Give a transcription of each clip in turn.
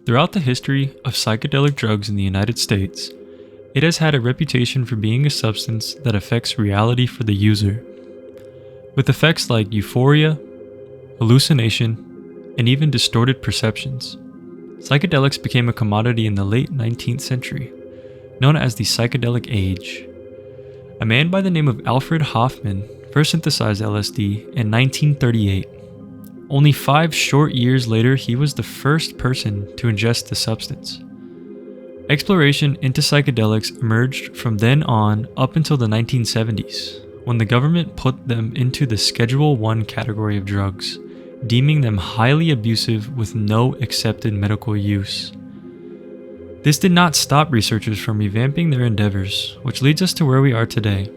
Throughout the history of psychedelic drugs in the United States, it has had a reputation for being a substance that affects reality for the user. With effects like euphoria, hallucination, and even distorted perceptions, psychedelics became a commodity in the late 19th century, known as the psychedelic age. A man by the name of Alfred Hoffman first synthesized LSD in 1938. Only 5 short years later, he was the first person to ingest the substance. Exploration into psychedelics emerged from then on up until the 1970s, when the government put them into the Schedule I category of drugs, deeming them highly abusive with no accepted medical use. This did not stop researchers from revamping their endeavors, which leads us to where we are today.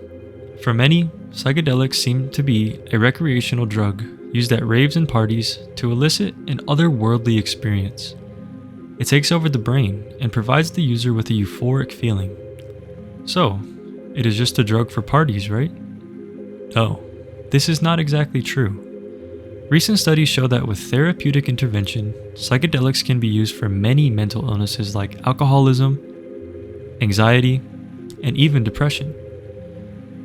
For many, psychedelics seem to be a recreational drug used at raves and parties to elicit an otherworldly experience. It takes over the brain and provides the user with a euphoric feeling. So, it is just a drug for parties, right? No, this is not exactly true. Recent studies show that with therapeutic intervention, psychedelics can be used for many mental illnesses like alcoholism, anxiety, and even depression.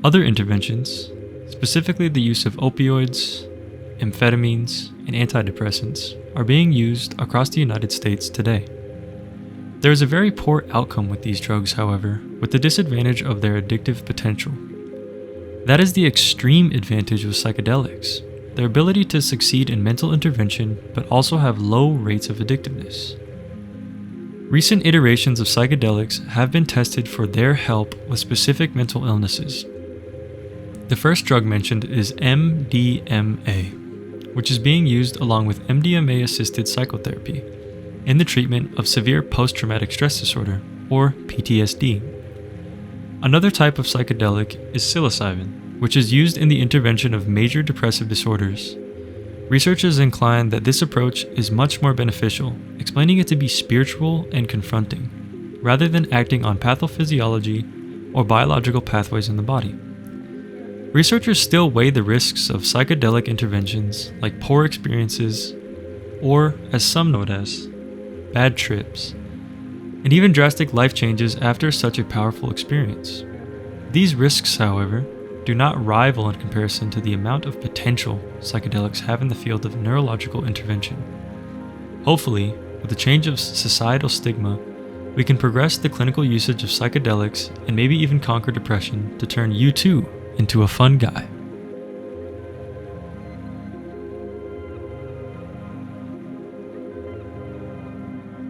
Other interventions, specifically the use of opioids, amphetamines, and antidepressants, are being used across the United States today. There is a very poor outcome with these drugs, however, with the disadvantage of their addictive potential. That is the extreme advantage of psychedelics, their ability to succeed in mental intervention but also have low rates of addictiveness. Recent iterations of psychedelics have been tested for their help with specific mental illnesses. The first drug mentioned is MDMA, which is being used along with MDMA-assisted psychotherapy in the treatment of severe post-traumatic stress disorder, or PTSD. Another type of psychedelic is psilocybin, which is used in the intervention of major depressive disorders. Researchers incline that this approach is much more beneficial, explaining it to be spiritual and confronting, rather than acting on pathophysiology or biological pathways in the body. Researchers still weigh the risks of psychedelic interventions like poor experiences, or as some know it as, bad trips, and even drastic life changes after such a powerful experience. These risks, however, do not rival in comparison to the amount of potential psychedelics have in the field of neurological intervention. Hopefully, with the change of societal stigma, we can progress the clinical usage of psychedelics and maybe even conquer depression to turn you too into a fun guy.